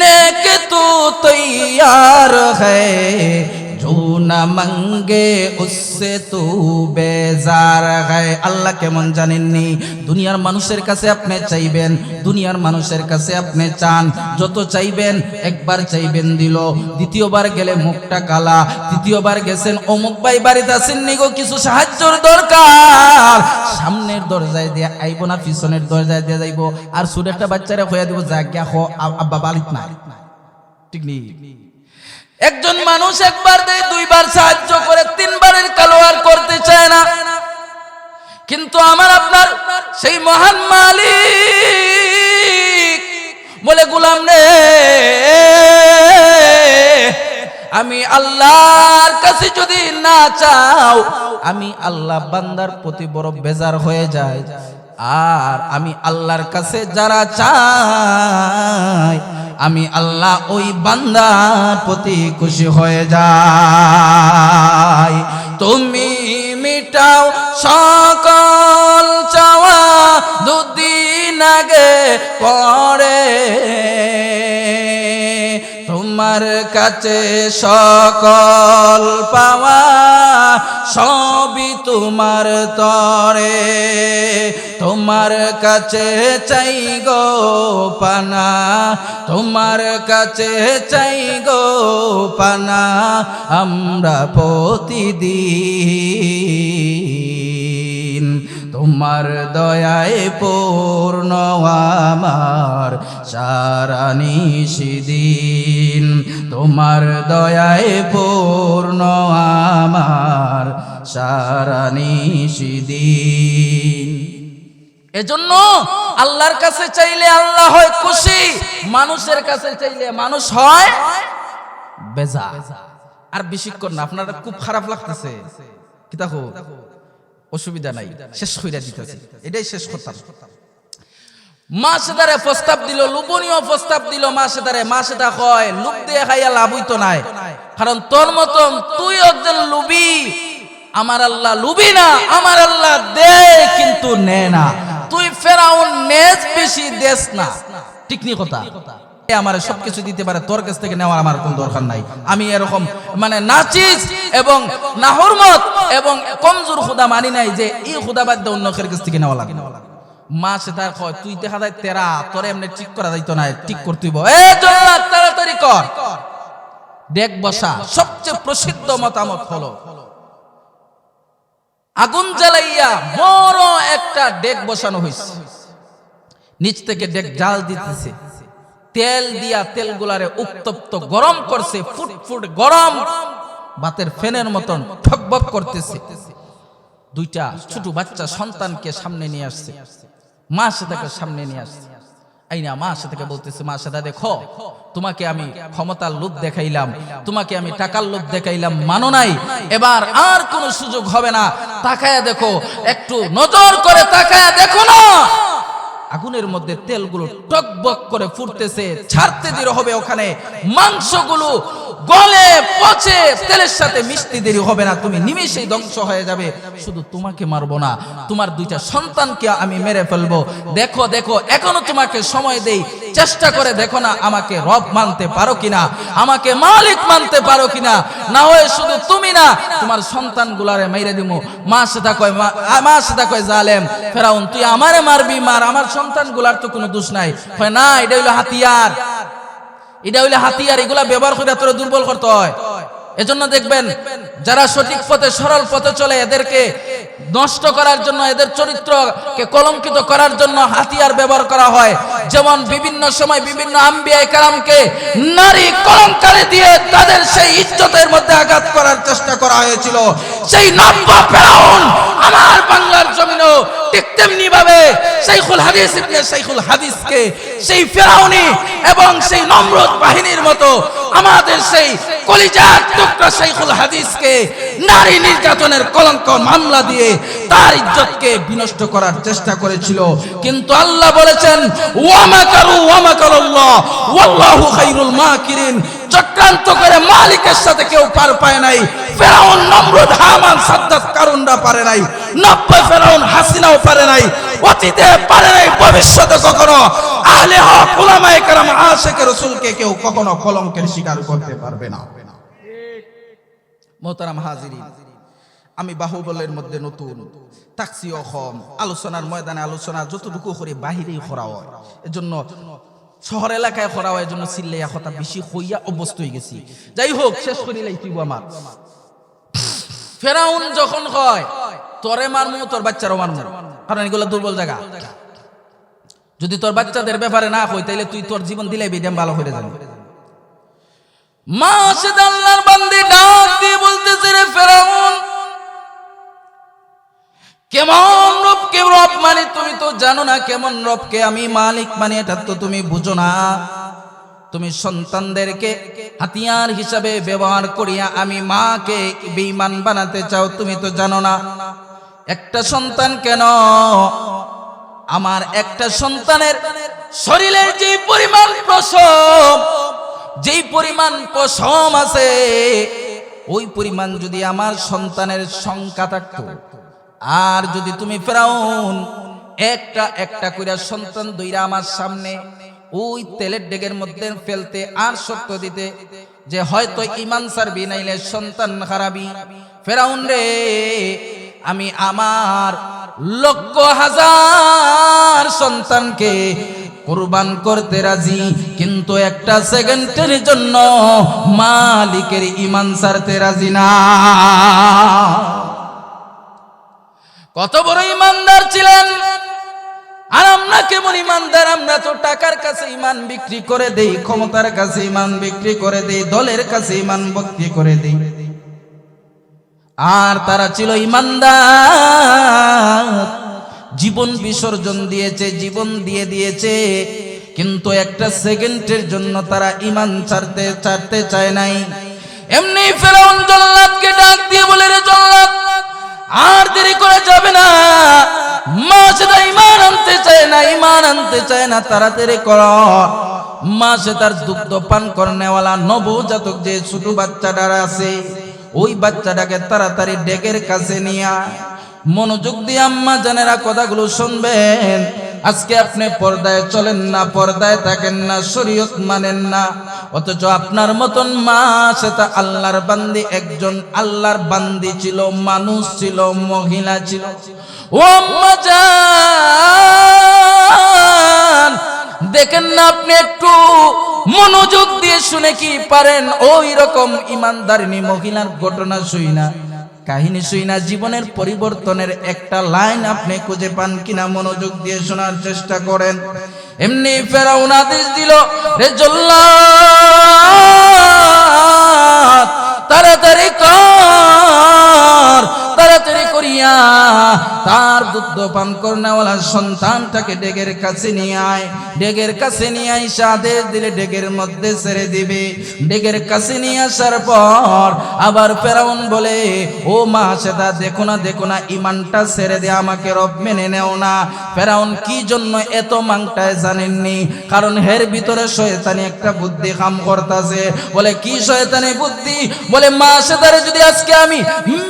नेक तू तैयार है, जो न मंगे उससे तू बेजार है। আল্লাহ কেমন জানেননি? দুনিয়ার মানুষের কাছে আপনি চাইবেন, দুনিয়ার মানুষের কাছে আপনি চান, যত চাইবেন, একবার চাইবেন দিল, দ্বিতীয়বার গেলে মুখটা কালা, তৃতীয়বার গেছেন অমুক ভাই বাড়িতে আছেন নিগো, কিছু সাহায্যের দরকার, সামনের দরজায় দিয়ে আইব না পিছনের দরজায় দিয়ে যাইব, আর ছোট একটা বাচ্চারা হইয়া দিব জায়গা হ আব্বা বাড়িত না, ঠিক নেই? একজন মানুষ একবার দেয়, দুইবার সাহায্য করে, তিনবারের কালো আর করতে চায় না। কিন্তু আমার আপনার সেই মহান মালিক বলে গোলাম রে, আমি আল্লাহর কাছে যদি না চাও, আমি আল্লাহ বান্দার প্রতি বড় বেজার হয়ে যায়। আর আমি আল্লাহর কাছে যারা চাই, আমি আল্লাহ ওই বান্দার প্রতি খুশি হয়ে যাই। তুমি মিটাও সকল চাওয়া, দুদিন আগে পরে তোমার কাছে সকল পাওয়া, সবই তোমার তরে। তোমার কাছে চাই গো পানা, তোমার কাছে চাই গো পানা, আমরা প্রতিদিন। তোমার দয়ায় পূর্ণ আমার সারা নিশিদিন, তোমার দয়ায় পূর্ণ আমার সারা নিশিদিন। এজন্য আল্লাহর কাছে চাইলে আল্লাহ হয় খুশি, মানুষের কাছে চাইলে মানুষ হয় বেজার। আর বেশিক্ষণ না, আপনারা খুব খারাপ লাগতেছে, কি দেখো অসুবিধা নাই, শেষ কইরা দিতেছি, এটাই শেষ করতাম। মা সেদারে প্রস্তাব দিল, লুবনীয় প্রস্তাব দিল মা সেদারে। মা সেদা কয়, লুব দিয়ে খাইয়া লাভ হইতো নাই, কারণ তোর মতন তুই একজন লুবি, আমার আল্লাহ লুবি না, আমার আল্লাহ দে কিন্তু নে না। তুই ফেরাউন নেজ বেশি দেশ না, ঠিক নি কথা? আমার সবকিছু দিতে পারে, তোর কাছ থেকে নেওয়ার আমার কোন দরকার নাই। আমি এরকম মানে নাচিস এবং নাহরমত এবং কমজোর খুদা মানি নাই যে এই খুদা বাদ দিয়ে অন্য কাছ থেকে নেওয়া লাগে। মা সে তার কয়, তুই দেখা যায় তেরা, তোরে এমনি ঠিক করা যাইতো না, ঠিক করতেইব। এ জল্লাদ তাড়াতাড়ি কর, ডেক বসা। সবচেয়ে প্রসিদ্ধ মতামত হলো আগুন জ্বালাইয়া বড় একটা ডেক বসানো হয়েছে, নিচ থেকে ডেক জাল দিতেছে, তেল দিয়া তেলগুলারে উত্তপ্ত গরম করছে, ফুটফুট গরম ভাতের ফেনের মতন ঠকবক করতেছে। দুইটা ছোট বাচ্চা সন্তানকে সামনে নিয়ে আসছে, মা সেটাকে সামনে নিয়ে আসছে। আইনা মা সেটাকে বলতেছে, মা সেটা দেখো, তোমাকে আমি ক্ষমতার লোভ দেখাইলাম, তোমাকে আমি টাকার লোভ দেখাইলাম, মানো নাই, এবার আর কোনো সুযোগ হবে না। তাকায়া দেখো, একটু নজর করে তাকায়া দেখো না, আগুনের মধ্যে তেলগুলো টকবক করে ফুটতেছে, ছাড়তে দেরি হবে, ওখানে মাংসগুলো গলে পচে তেলের সাথে মিশতে দেরি হবে না, তুমি নিমেষেই ধ্বংস হয়ে যাবে। শুধু তোমাকে মারবো না, তোমার দুইটা সন্তানকে আমি মেরে ফেলবো। দেখো দেখো, এখনো তোমাকে সময় দেই, চেষ্টা করে দেখো না আমাকে রব মানতে পারো কিনা, আমাকে মালিক মানতে পারো কিনা, না হয় শুধু তুমি না তোমার সন্তানগুলারে মাইরে দিমু। মা সেটা কয় জালেম ফেরাউন, তুই আমারে মারবি মার, আমার সন্তানগুলার তো কোনো দোষ নাই। কয় না, এটা হইলো হাতিয়ার, এটা হইলো হাতিয়ার, এগুলা ব্যবহার করে তোরা দুর্বল করতে হয়। এজন্য দেখবেন যারা সঠিক পথে সরল পথে চলে, এদেরকে নষ্ট করার জন্য, এদের চরিত্রকে কলঙ্কিত করার জন্য হাতিয়ার ব্যবহার করা হয়। যেমন বিভিন্ন সময় বিভিন্ন আম্বিয়া কেরামকে নারী কলঙ্কারে দিয়ে তাদের সেই ইজ্জতের মধ্যে আঘাত করার চেষ্টা করা হয়েছিল। সেই নব্য ফেরাউন আমার বাংলার জমিনেও ঠিক তেমনি ভাবে শাইখুল হাদিস ইবনে শাইখুল হাদিসকে, সেই ফেরাউনি এবং সেই নমরুদ বাহিনীর মতো আমাদের সেই কলিজার টুকরা শাইখুল হাদিসকে নারী নির্যাতনের কলঙ্ক মামলা দিয়ে তার ইজ্জতকে বিনষ্ট করার চেষ্টা করেছিল। কিন্তু আল্লাহ বলেছেন, ওয়া মাকারু ওয়া মাকারাল্লাহ ওয়াল্লাহু খায়রুল মাকিরিন। চক্রান্ত করে মালিকের সাথে কেউ পার পায় নাই। ফেরাউন, নমরুদ, হামান, সাদ্দাত, কারুনরা পারে নাই, নব্য ফেরাউন হাসিনাও পারে নাই, অতীতে পারে নাই, ভবিষ্যতে কখনো আহলে হক উলামায়ে কেরাম আশিকে রাসূলকে কেউ কখনো কলঙ্কের শিকার করতে পারবে না। মোহতারাম হাজিরিন, আমি বাহুবলের মধ্যে নতুন, তাকসিও কম, আলোচনার ময়দানে আলোচনা যতটুকু করে বাহিরেই করা হয়, এজন্য শহর এলাকায় করা হয়, এজন্য চিল্লাইয়া কথা বেশি হইয়া অভ্যস্ত হয়ে গেছি। যাই হোক, শেষ করিলাই তুই আমার। ফেরাউন যখন কয় তোরে মারমু, তোর বাচ্চারও মারমু, কারণ এগুলো দুর্বল জায়গা, যদি তোর বাচ্চাদের ব্যাপারে না কই তাইলে তুই তোর জীবন দিলে বেদম ভালো হয়ে যাবে। মা সেটা আল্লাহর বান্দি ডাক দিয়ে বলতেছে, রে ফেরাউন, কেমন রবকে রব মানে তুমি তো জানো না, কেমন রবকে আমি মালিক মানে এটা তো তুমি বুঝো না। তুমি সন্তানদেরকে হাতিয়ার হিসাবে ব্যবহার করিয়া আমি মাকে বেঈমান বানাতে চাও, তুমি তো জানো না। একটা সন্তান কেন, আমার একটা সন্তানের শরীরের যে পরিমাণ পশম, যেই পরিমাণ পশম আছে, ওই পরিমাণ যদি আমার সন্তানের সংখ্যা থাকতো, আর যদি তুমি ফেরাউন একটা একটা কইরা সন্তান দইরা আমার সামনে ওই তেলের ডেগের মধ্যে ফেলতে আর শর্ত দিতে যে হয়তো ঈমান ছাড়বি নাইলে সন্তান হারাবি, ফেরাউন রে আমি আমার লক্ষ হাজার সন্তানকে কুরবান করতে রাজি, কিন্তু একটা সেকেন্ডের জন্য মালিকের ঈমান ছাড়তে রাজি না। কত বড় ঈমানদার ছিলেন। আর আমরা কেমন ঈমানদার, আমরা তো টাকার কাছে ঈমান বিক্রি করে দেই, ক্ষমতার কাছে ঈমান বিক্রি করে দেই, দলের কাছে ঈমান বিক্রি করে দেই। আর তারা ছিল ঈমানদার, জীবন বিসর্জন দিয়েছে, জীবন দিয়ে দিয়েছে, কিন্তু একটা সেকেন্ডের জন্য তারা ঈমান ছাড়তে চায় নাই। এমনি ফেরাউন জল্লাদকে ডাক দিয়ে বলে, রে জল্লাদ, আর দেরি করে যাবে না, মা সেটা ঈমান আনতে চায় না, ঈমান আনতে চায় না, তাড়াতাড়ি কর। মা সে তার দুগ্ধ পান করনেওয়ালা নবজাতক যে ছোট বাচ্চাটা আছে, ওই বাচ্চাটাকে তাড়াতাড়ি ডেকের কাছে নিয়ে মনোযোগ দিয়ে আম্মা জানেরা কথাগুলো শুনবেন। আজকে আপনি পর্দায় চলেন না, পর্দায় থাকেন না, শরীয়ত মানেন না, অথচ আপনার মতন মা সেটা আল্লাহর বান্দি, একজন আল্লাহর বান্দি ছিল, মানুষ ছিল, মহিলা ছিল। ও আম্মা জান, দেখেন না আপনি একটু মনোযোগ দিয়ে শুনে কি পারেন ওই রকম ইমানদারিনী মহিলার ঘটনা শুই না, কাহিনী শুই না, জীবনের পরিবর্তনের একটা লাইন আপনি খুঁজে পান কিনা মনোযোগ দিয়ে শোনার চেষ্টা করেন। এমনি ফেরাউন আদেশ দিল, রে জল্লাদ তাড়াতাড়ি কর, তাড়াতাড়ি করিয়া তার দুধ পান করনেওয়ালা সন্তানটাকে ডেগের কাছে নিয়ে আয়। ডেগের কাছে নিয়ে আইসা আদেশ দিলে ডেগের মধ্যে ছেড়ে দিবে। ডেগের কাছে নিয়ে আসার পর আবার ফেরাউন বলে, ও মা সেটা দেখো না, দেখো না, ঈমানটা ছেড়ে দে, আমাকে রব মেনে নেও না। ফেরাউন কি জন্য এত মাংটায় জানেননি, কারণ এর ভিতরে শয়তানি একটা বুদ্ধি কাম করতেছে। বলে কি শয়তানি বুদ্ধি? বলে মা সেটারে যদি আজকে আমি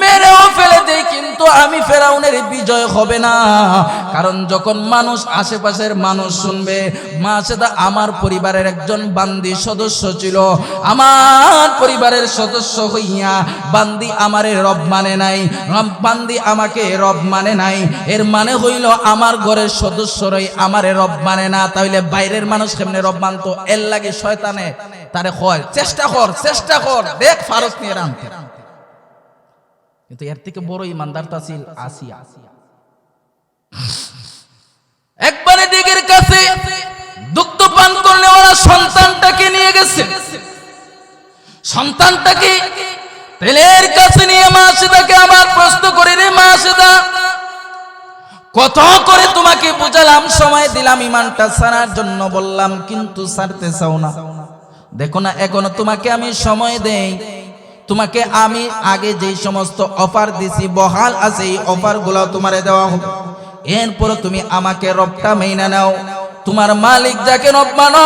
মেরেও ফেলে দেই, কিন্তু আমি ফেরাউনের বিজয় হবে না, কারণ যখন মানুষ, আশেপাশের মানুষ শুনবে মা সেটা আমার পরিবারের একজন বান্দি সদস্য ছিল, আমার পরিবারের সদস্য হইয়া বান্দি আমারে রব মানে নাই, বান্দি আমাকে রব মানে নাই, এর মানে হইল আমার ঘরের সদস্যরাই আমারে রব মানে না, তাইলে বাইরের মানুষ কেমনে রব মানতো? এর লাগে শয়তানে তারে কয় চেষ্টা কর দেখ ফারস নিয়ে আনতে। কিন্তু এর থেকে বড় ইমানদার তা ছিল আসিয়া। একবারে ডেগের কাছে দুগ্ধ পান করনেওয়ালা সন্তানটাকে নিয়ে গেছে। সন্তানটাকে তেলের কাছে নিয়ে মা সেটাকে আবার প্রশ্ন করে, রে মা সেটা, কত করে তোমাকে বুঝালাম, সময় দিলাম, ঈমানটা ছাড়ার জন্য বললাম, কিন্তু ছাড়তে চাও না। দেখো না এখনো তোমাকে আমি সময় দেই, তোমাকে আমি আগে যেই সমস্ত অফার দিছি বহাল আছে, এই অফার গুলো তোমারে দেওয়া হবে, এরপর তুমি আমাকে রবটা মেনে নাও। তোমার মালিক যাকে রব মানো,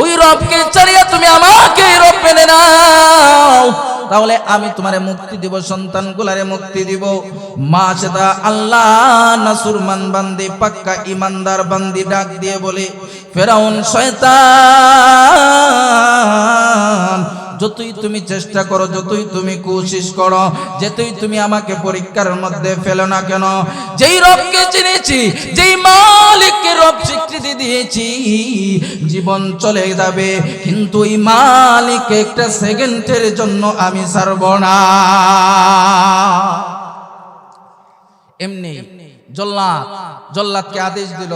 ওই রবকে ছাড়িয়া তুমি আমাকে রব মেনে নাও, তাহলে আমি তোমারে মুক্তি দিব, সন্তান গুলারে মুক্তি দিব। মা সেটা আল্লাহ নাসুরমান বান্দি, পাক্কা ইমানদার বান্দি ডাক দিয়ে বলে, ফেরাউন শয়তান, যতই তুমি চেষ্টা করো, যতই তুমি কোশিশ করো, যতই তুমি আমাকে পরীক্ষার মধ্যে ফেলো না কেন, যেই রবকে চিনেছি, যেই মালিককে রব স্বীকৃতি দিয়েছি, জীবন চলে যাবে, কিন্তু এই মালিককে একটা সেকেন্ডের জন্য আমি ছাড়ব না। এমনি জল্লাদকে আদেশ দিল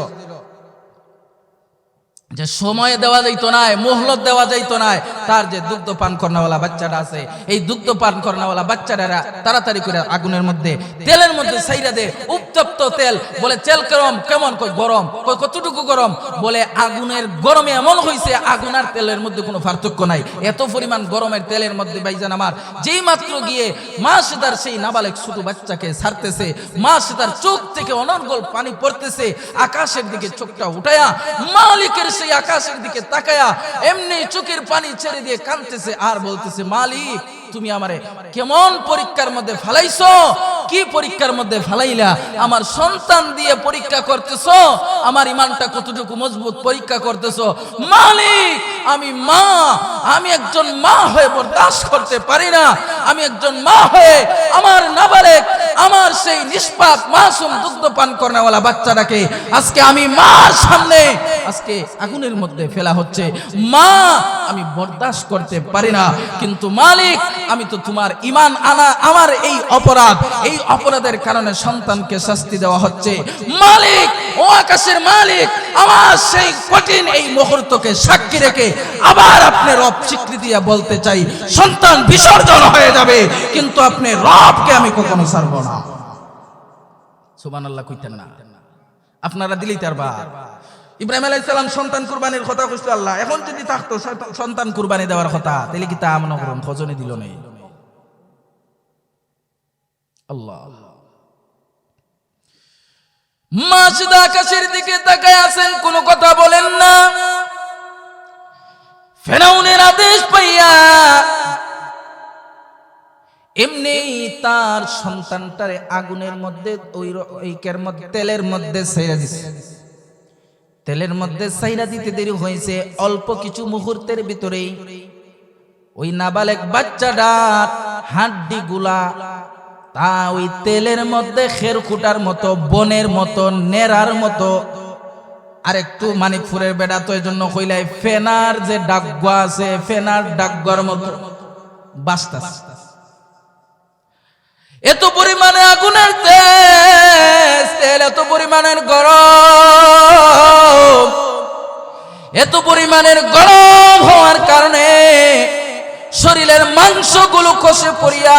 যে সময় দেওয়া যাইত না, মোহলত দেওয়া যাইত না, তার যে দুগ্ধ পান কর্নাওয়ালা বাচ্চাটা আছে, এই দুগ্ধ পান কর্নাওয়ালা বাচ্চাটা তাড়াতাড়ি করে আগুনের মধ্যে, তেলের মধ্যে ছাইরা দে। উত্তপ্ত তেল, বলে তেল কেমন, কই গরম, কই কতটুকু গরম, বলে আগুনের গরমে এমন হইছে আগুন আর তেলের মধ্যে কোনো পার্থক্য নাই, এত পরিমাণ গরমের তেলের মধ্যে ভাইজান আমার যেই মাত্র গিয়ে মা সেতার সেই নাবালেক ছোট বাচ্চাকে ছাড়তেছে, মা সেতার চোখ থেকে অনর্গল পানি পড়তেছে, আকাশের দিকে চোখটা উঠায়া মালিকের সেই আকাশের দিকে তাকায়া এমনি চোখের পানি ছেড়ে দিয়ে কাঁদতেছে আর বলতেছে, মালিক তুমি আমারে কেমন পরীক্ষার মধ্যে ফালাইছো, কি পরীক্ষার মধ্যে ফালাইলা, আমার সন্তান দিয়ে পরীক্ষা করতেছো, আমার ইমানটা কতটুকু মজবুত পরীক্ষা করতেছো। মালিক আমি একজন মা হয়ে বরদাস্ত করতে পারি না, আমি একজন মা হয়ে আমার নাবালেক, আমার সেই নিষ্পাপ মাসুম দুগ্ধ পান কর্নেওয়ালা বাচ্চাটাকে আজকে আমি মার সামনে আজকে আগুনের মধ্যে ফেলা হচ্ছে, মা আমি বরদাস্ত করতে পারি না, কিন্তু মালিক আমি তো তোমার ঈমান আনা, আমার এই অপরাধের কারণে সন্তানকে শাস্তি দেওয়া হচ্ছে। মালিক, ও আকাশের মালিক, আমার সেই কঠিন এই মুহূর্তকে সাক্ষী রেখে আবার আপনি রব স্বীকৃতি দিয়ে বলতে চাই, সন্তান বিসর্জন হয়ে যাবে কিন্তু আপনি রবকে আমি কখনো ছাড়ব না। সুবহানাল্লাহ কইতেন না আপনারা, দিলেই তার বা ইব্রাহিম আলাইহিস সালাম সন্তান কুরবানির কথা কইছিল আল্লাহ, এখন যদি থাকতো সন্তান কুরবানি দেওয়ার কথা, তাহলে কি তা আমন করুন খোঁজনে দিল নাই আল্লাহ। মাসুদ আকাশের দিকে তাকায় আছেন, কোনো কথা বলেন না। ফেরাউনের আদেশ পাইয়া এমনি তার সন্তানটারে আগুনের মধ্যে তেলের মধ্যে ছেড়ে দিছে। তেলের মধ্যে ছাইরা দিতে দেরি হয়েছে, অল্প কিছু মুহূর্তের ভিতরেই ওই নাবালেক বাচ্চাটার হাড্ডি গুলা তা ওই তেলের মধ্যে খেরকুটার মতো, বনের মতো, নেড়ার মতো, আর একটু মানিকপুরের বেড়া তো এই জন্য কইলাই ফেনার যে ডাকগা আছে, ফেনার ডাকগার মতো বাস্তাস। এত পরিমাণে আগুনের তেল, এত পরিমাণের গরম, এত পরিমাণের গরম হওয়ার কারণে শরীরের মাংসগুলো খসে পড়িয়া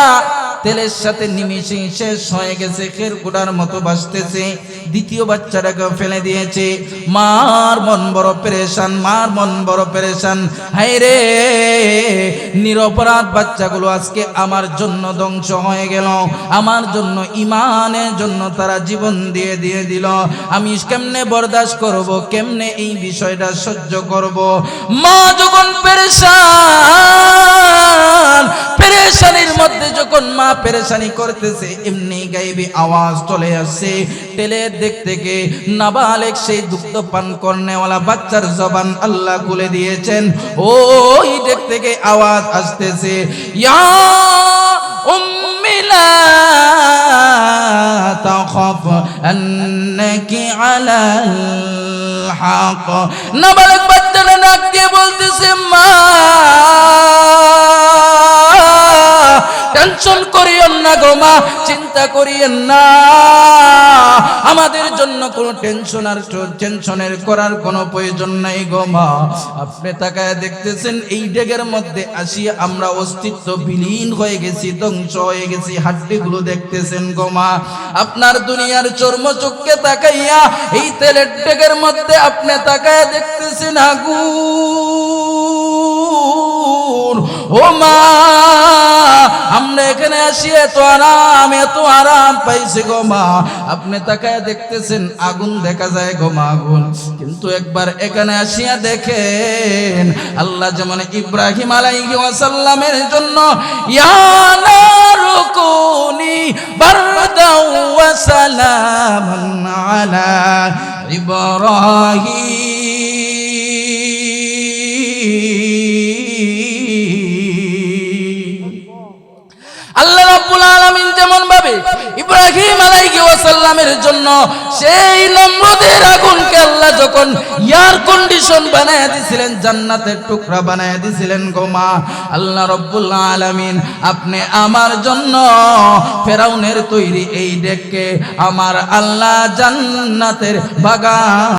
তেলের সাথে নিমিশে শেষ হয়ে গেছে, খেরকুটার মতো ভাসতেছে। দ্বিতীয় বাচ্চাটাকে ফেলে দিয়েছে। মার মন বড় পেরেশান, মার মন বড় পেরেশান। হায় রে, নিরপরাধ বাচ্চাগুলো আজকে আমার জন্য ধ্বংস হয়ে গেল, আমার জন্য, ঈমানের জন্য তারা জীবন দিয়ে দিল। আমি কেমনে বরদাস্ত করব, কেমনে এই বিষয়টা সহ্য করব? মা যখন পেরেশান, পেরেশানির মধ্যে যখন মা পেরেশানি করতেছে, এমনি গায়েবী আওয়াজ চলে আসছে তেলের দিক থেকে। নাবালেক সেই দুগ্ধ পান করনেওয়ালা বাচ্চার জবান আল্লাহ খুলে দিয়েছেন। ওই দিক থেকে আওয়াজ আসতেছে, ইয়া উম্মি লা তাখাফ আন্নাকি আলাল হক। নাবালেক বাচ্চাটা নাক দিয়ে বলতেছে, মা টেনশন করিয়েন না গো মা, চিন্তা করিয়েন না, আমাদের জন্য কোনো টেনশনের করার কোনো প্রয়োজন নাই গো মা। আপনি তাকায় দেখতেছেন এই ডেগের মধ্যে আসিয়া আমরা অস্তিত্ব বিলীন হয়ে গেছি, ধ্বংস হয়ে গেছি, হাড্ডিগুলো দেখতেছেন গো মা। আপনার দুনিয়ার চর্ম চোখকে তাকাইয়া এই তেলের ডেগের মধ্যে আপনি তাকায় দেখতেছেন আগুন। ও মা, আমরা এখানে আসি এত আরাম পাইছি গো মা। আপনি তাকায় দেখতেছেন আগুন দেখা যায় গো মা, আগুন। কিন্তু একবার এখানে আসিয়া দেখেন আল্লাহ যেমন ইব্রাহিম আলাইহিস সালামের জন্য ইয়া নারু কুনি বারদাও ওয়া সালামান আলা ইব্রাহিম। আল্লাহ রাব্বুল আলামিন যেমন ভাবে ইব্রাহিম আলাইহিস সালামের জন্য সেই নমরুদের আগুনকে আল্লাহ যখন এয়ার কন্ডিশন বানায়া দিয়েছিলেন, জান্নাতের টুকরা বানায়া দিয়েছিলেন গো মা, আল্লাহ রাব্বুল আলামিন আপনি আমার জন্য ফেরাউনের তৈরি এই ডেককে আমার আল্লাহ জান্নাতের বাগান